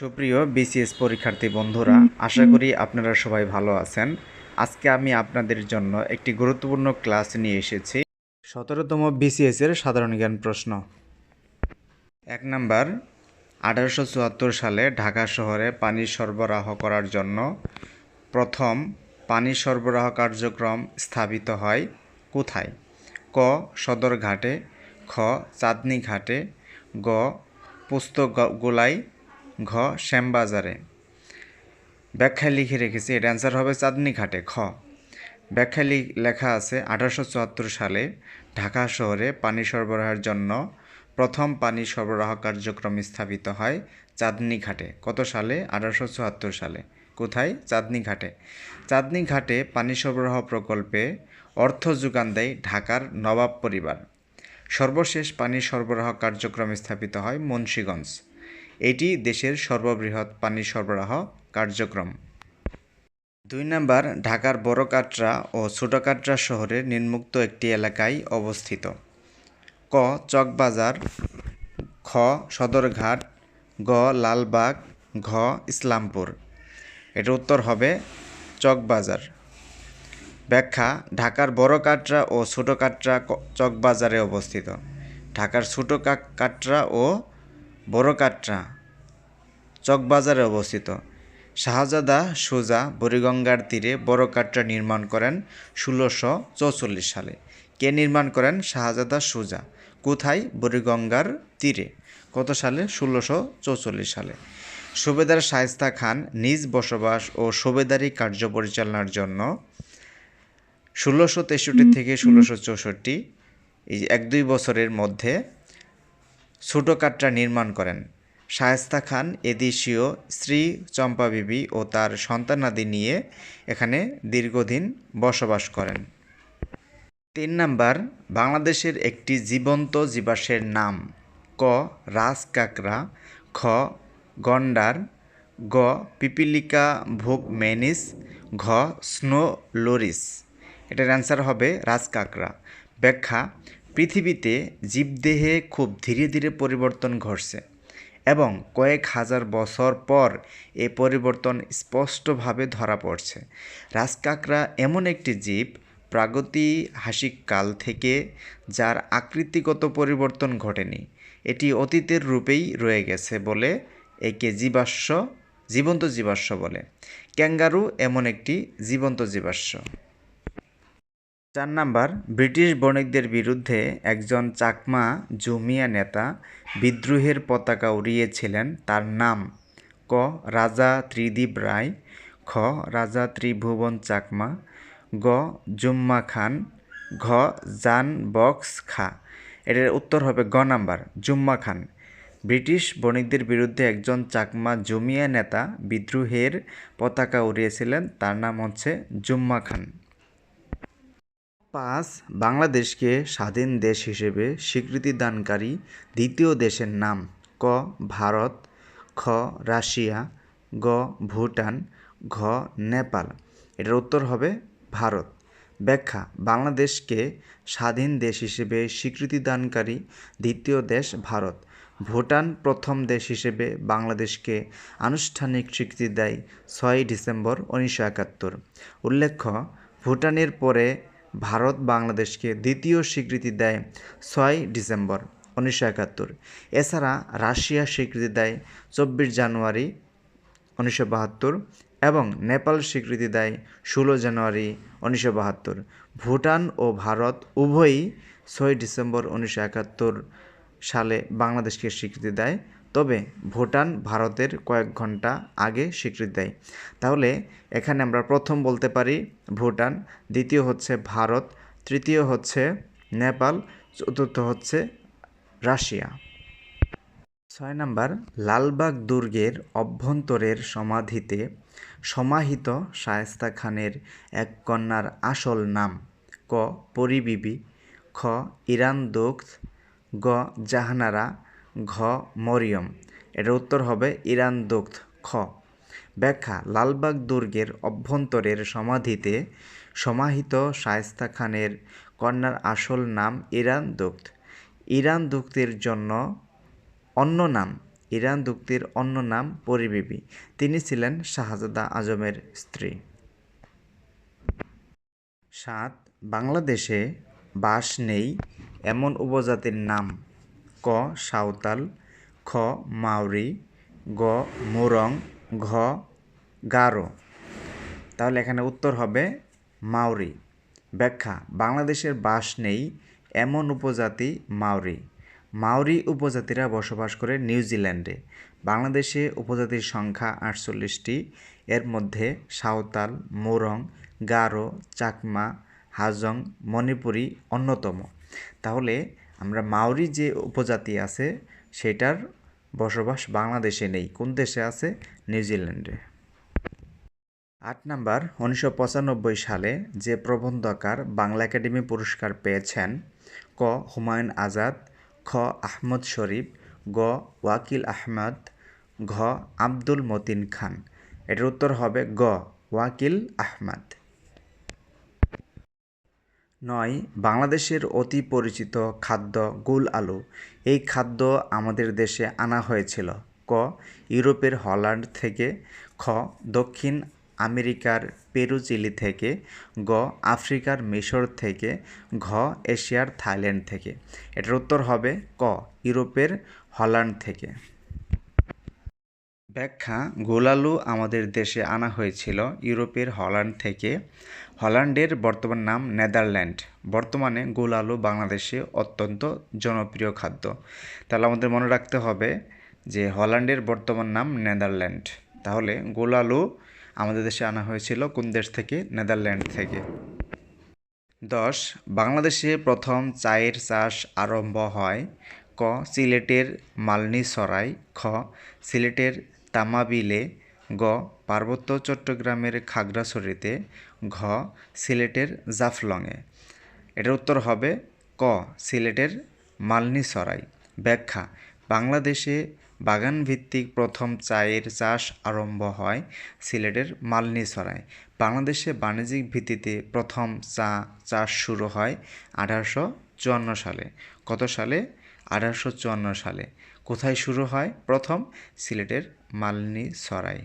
সুপ্রিয় বিসিএস পরীক্ষার্থী বন্ধুরা, আশা করি আপনারা সবাই ভালো আছেন। আজকে আমি আপনাদের জন্য একটি গুরুত্বপূর্ণ ক্লাস নিয়ে এসেছি। 17তম বিসিএস এর সাধারণ জ্ঞান প্রশ্ন। 1 নাম্বার, 1874 সালে ঢাকা শহরে পানি সরবরাহ করার জন্য প্রথম পানি সরবরাহ কার্যক্রম স্থাপিত হয় কোথায়? ক. সদরঘাটে, খ. চাঁদনী ঘাটে, গ. পোস্তগোলাই, ঘ. শ্যামবাজারে। ব্যাখ্যায় লিখে রেখেছি, এর অ্যান্সার হবে চাঁদনী ঘাটে, খ। ব্যাখ্যায় লেখা আছে 1874 সালে ঢাকা শহরে পানি সরবরাহের জন্য প্রথম পানি সরবরাহ কার্যক্রম স্থাপিত হয় চাঁদনী ঘাটে। কত সালে? 1874 সালে। কোথায়? চাঁদনী ঘাটে। চাঁদনী ঘাটে পানি সরবরাহ প্রকল্পে অর্থ যোগান দেয় ঢাকার নবাব পরিবার। সর্বশেষ পানি সরবরাহ কার্যক্রম স্থাপিত হয় মুন্সিগঞ্জ। এটি দেশের সর্ববৃহৎ পানি সরবরাহ কার্যক্রম। 2 নাম্বার, ঢাকার বড় কাটরা ও ছোট কাটরা শহরের নিম্নোক্ত একটি এলাকায় অবস্থিত। ক. চকবাজার, খ. সদরঘাট, গ. লালবাগ, ঘ. ইসলামপুর। এটার উত্তর হবে চকবাজার। ব্যাখ্যা: ঢাকার বড় কাটরা ও ছোট কাটরা চকবাজারে অবস্থিত। ঢাকার ছোট কাটরা ও বড় কাটরা চকবাজারে অবস্থিত। শাহজাদা সুজা বুড়িগঙ্গার তীরে বড় কাটরা নির্মাণ করেন 1644 সালে। কে নির্মাণ করেন? শাহজাদা সুজা। কোথায়? বুড়িগঙ্গার তীরে। কত সালে? 1644 সালে। সুবেদার শায়েস্তা খান নিজ বসবাস ও সুবেদারি কার্য পরিচালনার জন্য 1663 থেকে 1664 এই 1-2 বছরের মধ্যে ছোট কাটরা নির্মাণ করেন। শায়েস্তা খান এদেশীয় স্ত্রী চম্পা বিবি ও তার সন্তানাদি নিয়ে এখানে দীর্ঘদিন বসবাস করেন। 3 নাম্বার, বাংলাদেশের একটি জীবন্ত জীবাশ্মের নাম। ক. রাজকাঁকড়া, খ. গন্ডার, গ. পিপিলিকা ভুগম্যানিস, ঘ. Snow loris. এটার অ্যান্সার হবে রাজকাঁকড়া। ব্যাখ্যা: পৃথিবীতে জীবদেহে খুব ধীরে ধীরে পরিবর্তন ঘটছে এবং কয়েক হাজার বছর পর এ পরিবর্তন স্পষ্টভাবে ধরা পড়ছে। রাজকাঁকড়া এমন একটি জীব প্রাগৈতিহাসিক কাল থেকে যার আকৃতিগত পরিবর্তন ঘটেনি। এটি অতীতের রূপেই রয়ে গেছে বলে একে জীবন্ত জীবাশ্ম বলে। ক্যাঙ্গারু এমন একটি জীবন্ত জীবাশ্ম। 4 নাম্বার, ব্রিটিশ বণিকদের বিরুদ্ধে একজন চাকমা জুমিয়া নেতা বিদ্রোহের পতাকা উড়িয়েছিলেন, তার নাম? ক. রাজা ত্রিদিব রায়, খ. রাজা ত্রিভুবন চাকমা, গ. জুম্মা খান, ঘ. জান বক্স খা। এটার উত্তর হবে গ নাম্বার, জুম্মা খান। ব্রিটিশ বণিকদের বিরুদ্ধে একজন চাকমা জুমিয়া নেতা বিদ্রোহের পতাকা উড়িয়েছিলেন, তার নাম হচ্ছে জুম্মা খান। 5. বাংলাদেশকে স্বাধীন দেশ হিসেবে স্বীকৃতিদানকারী দ্বিতীয় দেশের নাম। ক. ভারত, খ. রাশিয়া, গ. ভুটান, ঘ. নেপাল। এটার উত্তর হবে ভারত। ব্যাখ্যা: বাংলাদেশকে স্বাধীন দেশ হিসেবে স্বীকৃতিদানকারী দ্বিতীয় দেশ ভারত। ভুটান প্রথম দেশ হিসেবে বাংলাদেশকে আনুষ্ঠানিক স্বীকৃতি দেয় 6 ডিসেম্বর 1971। উল্লেখ্য, ভুটানের পরে ভারত বাংলাদেশকে দ্বিতীয় স্বীকৃতি দেয় 6 ডিসেম্বর 1971। এছাড়া রাশিয়া স্বীকৃতি দেয় 24 জানুয়ারি 1972 এবং নেপাল স্বীকৃতি দেয় 16 জানুয়ারি 1972। ভুটান ও ভারত উভয়ই 6 ডিসেম্বর 1971 সালে বাংলাদেশকে স্বীকৃতি দেয়, তবে ভুটান ভারতের কয়েক ঘন্টা আগে স্বীকৃতি দেয়। তাহলে এখানে আমরা প্রথম বলতে পারি ভুটান, দ্বিতীয় হচ্ছে ভারত, তৃতীয় হচ্ছে নেপাল, চতুর্থ হচ্ছে রাশিয়া। 6 নাম্বার, লালবাগ দুর্গের অভ্যন্তরের সমাধিতে সমাহিত শায়েস্তা খানের এক কন্যার আসল নাম। ক. পরী বিবি, খ. ইরান দোক্ত, গ. জাহানারা, ঘ. মরিয়ম। এটার উত্তর হবে ইরান দোক্ত, খ। ব্যাখ্যা: লালবাগ দুর্গের অভ্যন্তরের সমাধিতে সমাহিত শায়েস্তা খানের কন্যার আসল নাম ইরান দোক্ত। ইরান দোক্তের জন্য অন্য নাম ইরান চুক্তির অন্য নাম পরিবিবি। তিনি ছিলেন শাহজাদা আজমের স্ত্রী। ৭ বাংলাদেশে বাস নেই এমন উপজাতির নাম। ক সাঁওতাল, খ মাওরি, গ মুরং, ঘ গারো। তাহলে এখানে উত্তর হবে মাওরি। ব্যাখ্যা: বাংলাদেশের বাস নেই এমন উপজাতি মাওরি। মাওরি উপজাতিরা বসবাস করে নিউজিল্যান্ডে। বাংলাদেশে উপজাতির সংখ্যা ৪৮টি। এর মধ্যে সাঁওতাল, মুরং, গারো, চাকমা, হাজং, মণিপুরী অন্যতম। তাহলে আমরা মাওরি যে উপজাতি আছে সেটার বসবাস বাংলাদেশে নেই। কোন দেশে আছে? নিউজিল্যান্ডে। ৮ নাম্বার, ১৯৯৫ সালে যে প্রবন্ধকার বাংলা একাডেমি পুরস্কার পেয়েছেন? ক হুমায়ুন আজাদ, খ আহমদ শরীফ, গ ওয়াকিল আহমদ, ঘ আব্দুল মতিন খান। এটার উত্তর হবে গ ওয়াকিল আহমদ। ৯ বাংলাদেশের অতি পরিচিত খাদ্য গুল আলু। এই খাদ্য আমাদের দেশে আনা হয়েছিল। ক ইউরোপের হল্যান্ড থেকে, খ দক্ষিণ আমেরিকার পেরু চিলি থেকে, গ আফ্রিকার মিশর থেকে, ঘ এশিয়ার থাইল্যান্ড থেকে। এটার উত্তর হবে ক ইউরোপের হল্যান্ড থেকে। ব্যাখ্যা: গোলালু আমাদের দেশে আনা হয়েছিল ইউরোপের হল্যান্ড থেকে। হল্যান্ডের বর্তমান নাম নেদারল্যান্ড। বর্তমানে গোলালু বাংলাদেশে অত্যন্ত জনপ্রিয় খাদ্য। তাহলে আমাদের মনে রাখতে হবে যে হল্যান্ডের বর্তমান নাম নেদারল্যান্ড। তাহলে গোলালু আমাদের দেশে আনা হয়েছিল কোন দেশ থেকে? নেদারল্যান্ড থেকে। ১০ বাংলাদেশে প্রথম চায়ের চাষ আরম্ভ হয়। ক সিলেটের মালনীসরাই, খ সিলেটের তামাবিলে, গ পার্বত্য চট্টগ্রামের খাগড়াছড়িতে, ঘ সিলেটের জাফলংয়ে। এটার উত্তর হবে ক সিলেটের মালনীসরাই। ব্যাখ্যা: বাংলাদেশে বাগানভিত্তিক প্রথম চায়ের চাষ আরম্ভ হয় সিলেটের মালনীসরাই। বাংলাদেশে বাণিজ্যিক ভিত্তিতে প্রথম চা চাষ শুরু হয় ১৮৫৪ সালে। কত সালে? ১৮৫৪ সালে। কোথায় শুরু হয়? প্রথম সিলেটের মালনীসরাই।